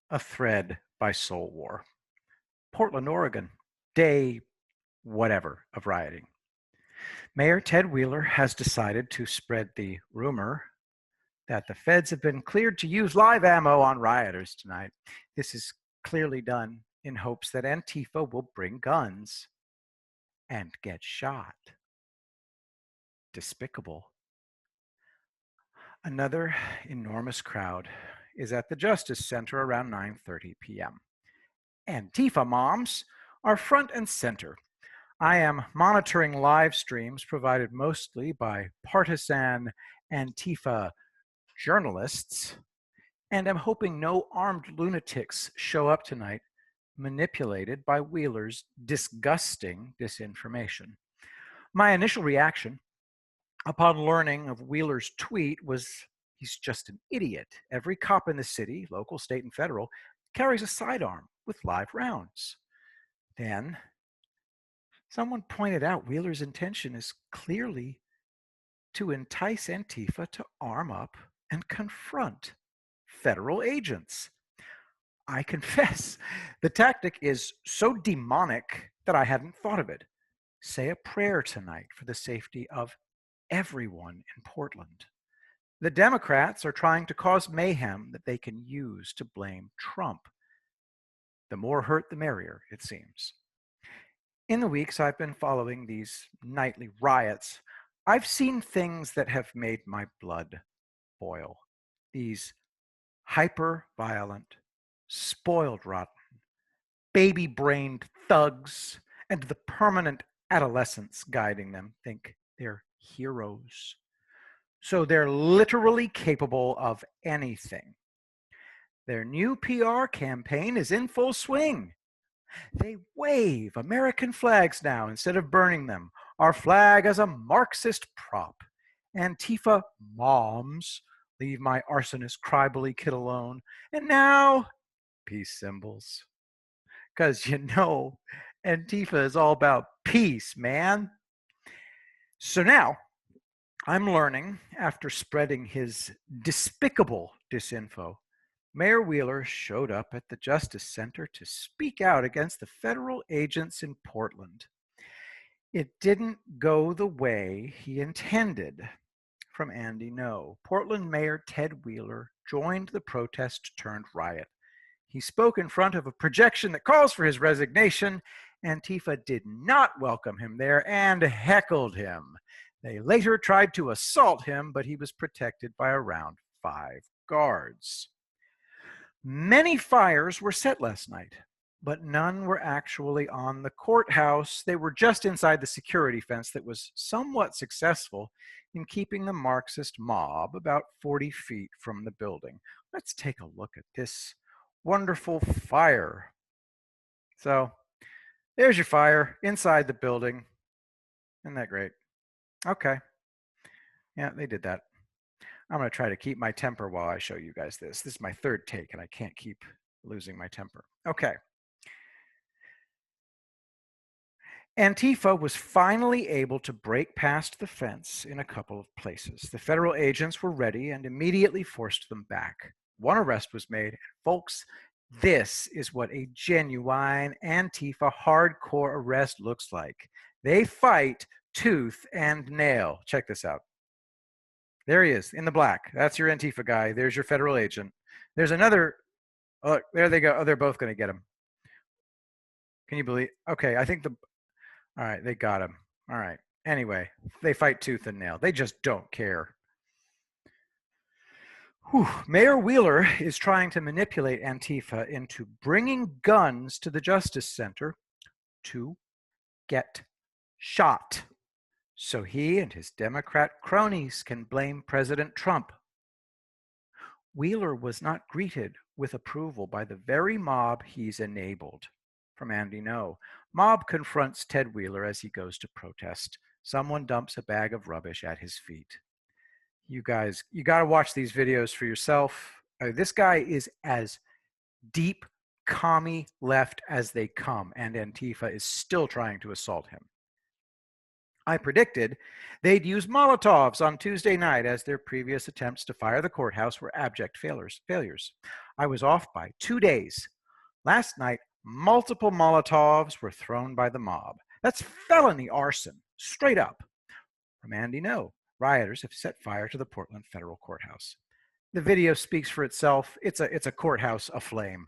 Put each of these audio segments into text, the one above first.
A Thread by Soul War. Portland, Oregon. Day whatever of rioting. Mayor Ted Wheeler has decided to spread the rumor that the feds have been cleared to use live ammo on rioters tonight. This is clearly done in hopes that Antifa will bring guns and get shot. Despicable. Another enormous crowd is at the Justice Center around 9:30 p.m. Antifa moms are front and center. I am monitoring live streams provided mostly by partisan Antifa journalists, and am hoping no armed lunatics show up tonight manipulated by Wheeler's disgusting disinformation. My initial reaction upon learning of Wheeler's tweet was he's just an idiot. Every cop in the city, local, state, and federal, carries a sidearm with live rounds. Then someone pointed out Wheeler's intention is clearly to entice Antifa to arm up and confront federal agents. I confess, the tactic is so demonic that I hadn't thought of it. Say a prayer tonight for the safety of everyone in Portland. The Democrats are trying to cause mayhem that they can use to blame Trump. The more hurt, the merrier, it seems. In the weeks I've been following these nightly riots, I've seen things that have made my blood boil. These hyper-violent, spoiled rotten, baby-brained thugs and the permanent adolescents guiding them think they're heroes. So they're literally capable of anything. Their new PR campaign is in full swing. They wave American flags now instead of burning them. Our flag as a Marxist prop. Antifa moms, leave my arsonist crybully kid alone. And now, peace symbols. Because Antifa is all about peace, man. So now, I'm learning, after spreading his despicable disinfo, Mayor Wheeler showed up at the Justice Center to speak out against the federal agents in Portland. It didn't go the way he intended. From Andy No. Portland Mayor Ted Wheeler joined the protest turned riot. He spoke in front of a projection that calls for his resignation. Antifa did not welcome him there and heckled him. They later tried to assault him, but he was protected by around 5 guards. Many fires were set last night, but none were actually on the courthouse. They were just inside the security fence that was somewhat successful in keeping the Marxist mob about 40 feet from the building. Let's take a look at this wonderful fire. So there's your fire inside the building. Isn't that great? Okay. Yeah, they did that. I'm going to try to keep my temper while I show you guys this. This is my third take, and I can't keep losing my temper. Okay. Antifa was finally able to break past the fence in a couple of places. The federal agents were ready and immediately forced them back. One arrest was made. And folks, this is what a genuine Antifa hardcore arrest looks like. They fight tooth and nail. Check this out. There he is in the black. That's your Antifa guy. There's your federal agent. There's another. Oh, there they go. Oh, they're both going to get him. Can you believe? Okay, I think all right, they got him. All right. Anyway, they fight tooth and nail. They just don't care. Whew. Mayor Wheeler is trying to manipulate Antifa into bringing guns to the Justice Center to get shot, so he and his Democrat cronies can blame President Trump. Wheeler was not greeted with approval by the very mob he's enabled. From Andy No. Mob confronts Ted Wheeler as he goes to protest. Someone dumps a bag of rubbish at his feet. You guys, you got to watch these videos for yourself. This guy is as deep commie left as they come, and Antifa is still trying to assault him. I predicted they'd use Molotovs on Tuesday night, as their previous attempts to fire the courthouse were abject failures. I was off by 2 days. Last night, multiple Molotovs were thrown by the mob. That's felony arson, straight up. From Andy No, rioters have set fire to the Portland Federal Courthouse. The video speaks for itself. It's a courthouse aflame.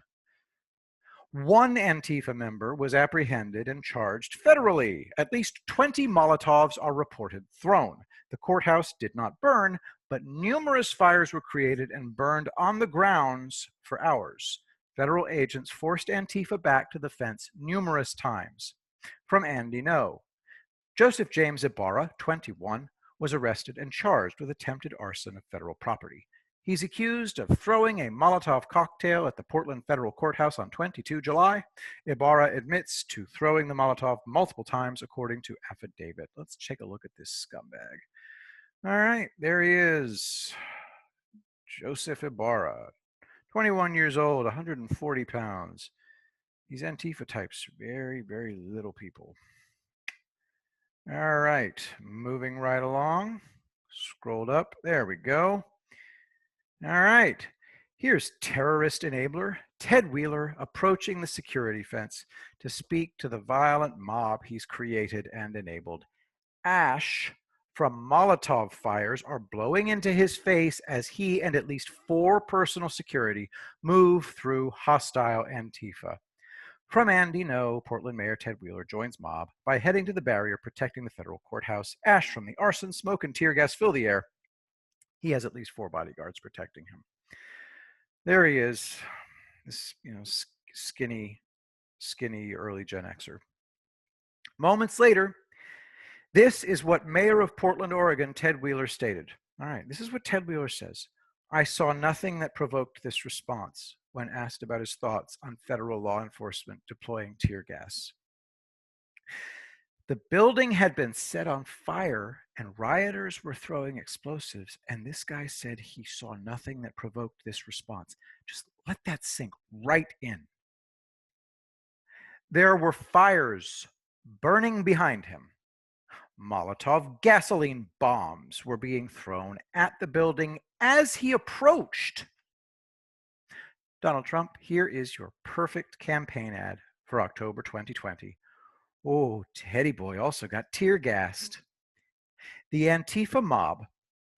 One Antifa member was apprehended and charged federally. At least 20 Molotovs are reported thrown. The courthouse did not burn, but numerous fires were created and burned on the grounds for hours. Federal agents forced Antifa back to the fence numerous times. From Andy No, Joseph James Ibarra, 21, was arrested and charged with attempted arson of federal property. He's accused of throwing a Molotov cocktail at the Portland Federal Courthouse on 22 July. Ibarra admits to throwing the Molotov multiple times, according to affidavit. Let's take a look at this scumbag. All right, there he is. Joseph Ibarra, 21 years old, 140 pounds. These Antifa types, very, very little people. All right, moving right along. Scrolled up. There we go. All right. Here's terrorist enabler Ted Wheeler approaching the security fence to speak to the violent mob he's created and enabled. Ash from Molotov fires are blowing into his face as he and at least 4 personal security move through hostile Antifa. From Andy No, Portland Mayor Ted Wheeler joins mob by heading to the barrier protecting the federal courthouse. Ash from the arson, smoke, and tear gas fill the air. He has at least 4 bodyguards protecting him. There he is, this skinny early Gen Xer. Moments later, this is what Mayor of Portland, Oregon, Ted Wheeler stated. All right, this is what Ted Wheeler says. I saw nothing that provoked this response when asked about his thoughts on federal law enforcement deploying tear gas. The building had been set on fire and rioters were throwing explosives, and this guy said he saw nothing that provoked this response. Just let that sink right in. There were fires burning behind him. Molotov gasoline bombs were being thrown at the building as he approached. Donald Trump, here is your perfect campaign ad for October 2020. Oh, Teddy boy also got tear gassed. The Antifa mob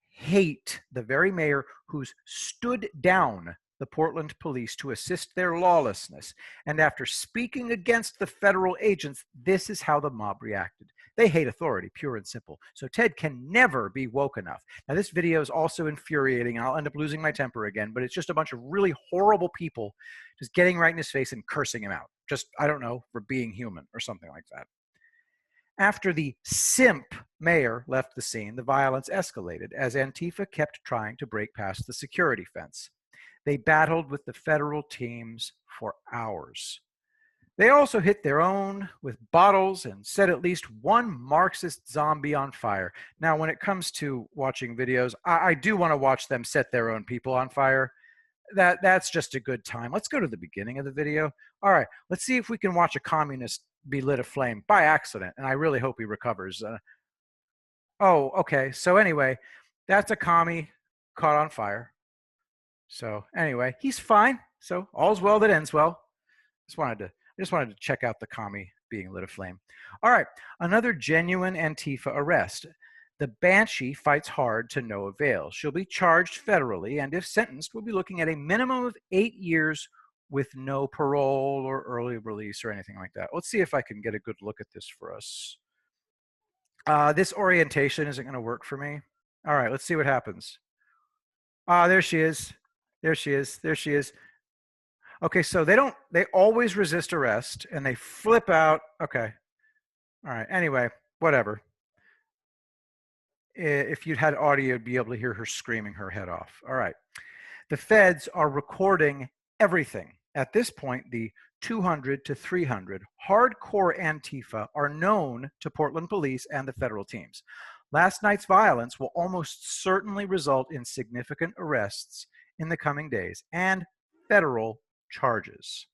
hate the very mayor who's stood down the Portland police to assist their lawlessness. And after speaking against the federal agents, this is how the mob reacted. They hate authority, pure and simple. So Ted can never be woke enough. Now, this video is also infuriating, and I'll end up losing my temper again, but it's just a bunch of really horrible people just getting right in his face and cursing him out. Just, I don't know, for being human or something like that. After the simp mayor left the scene, the violence escalated as Antifa kept trying to break past the security fence. They battled with the federal teams for hours. They also hit their own with bottles and set at least one Marxist zombie on fire. Now, when it comes to watching videos, I do want to watch them set their own people on fire. That's just a good time. Let's go to the beginning of the video. All right, let's see if we can watch a communist be lit aflame by accident, and I really hope he recovers. Oh, okay. So anyway, that's a commie caught on fire. So anyway, he's fine. So all's well that ends well. I just wanted to check out the commie being lit aflame. All right, another genuine Antifa arrest. The Banshee fights hard to no avail. She'll be charged federally, and if sentenced, we'll be looking at a minimum of 8 years with no parole or early release or anything like that. Let's see if I can get a good look at this for us. This orientation isn't going to work for me. All right, let's see what happens. There she is. There she is. There she is. Okay, so they always resist arrest and they flip out. Okay. All right. Anyway, whatever. If you'd had audio, you'd be able to hear her screaming her head off. All right. The feds are recording everything. At this point, the 200 to 300 hardcore Antifa are known to Portland police and the federal teams. Last night's violence will almost certainly result in significant arrests in the coming days and federal charges.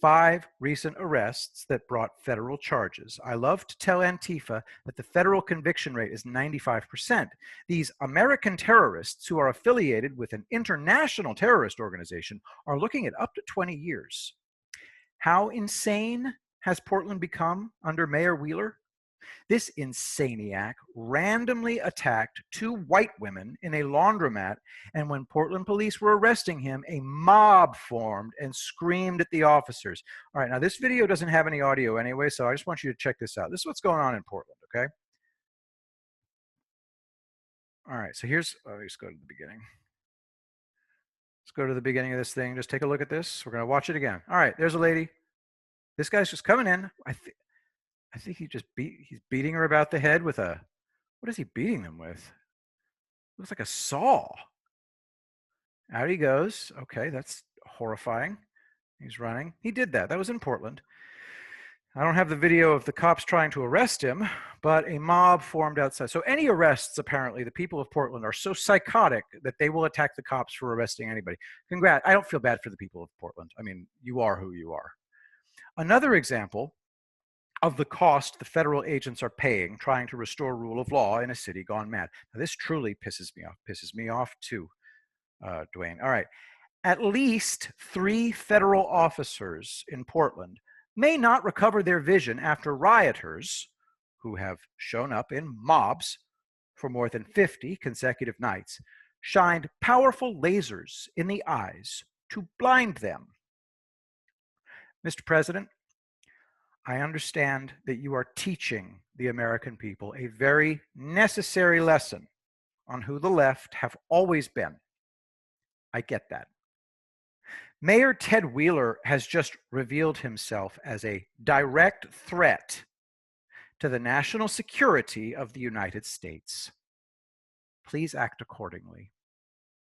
5 recent arrests that brought federal charges. I love to tell Antifa that the federal conviction rate is 95%. These American terrorists who are affiliated with an international terrorist organization are looking at up to 20 years. How insane has Portland become under Mayor Wheeler? This insaniac randomly attacked 2 white women in a laundromat, and when Portland police were arresting him, a mob formed and screamed at the officers. All right, now this video doesn't have any audio anyway, so I just want you to check this out. This is what's going on in Portland, okay? All right, so here's, let's go to the beginning. Let's go to the beginning of this thing. Just take a look at this. We're going to watch it again. All right, there's a lady. This guy's just coming in. I think he's beating her about the head with a, what is he beating them with? Looks like a saw. Out he goes. Okay, that's horrifying. He's running. He did that. That was in Portland. I don't have the video of the cops trying to arrest him, but a mob formed outside. So any arrests, apparently, the people of Portland are so psychotic that they will attack the cops for arresting anybody. Congrats. I don't feel bad for the people of Portland. I mean, you are who you are. Another example of the cost the federal agents are paying trying to restore rule of law in a city gone mad. Now, this truly pisses me off too, Dwayne. All right. At least 3 federal officers in Portland may not recover their vision after rioters, who have shown up in mobs for more than 50 consecutive nights, shined powerful lasers in the eyes to blind them. Mr. President, I understand that you are teaching the American people a very necessary lesson on who the left have always been. I get that. Mayor Ted Wheeler has just revealed himself as a direct threat to the national security of the United States. Please act accordingly.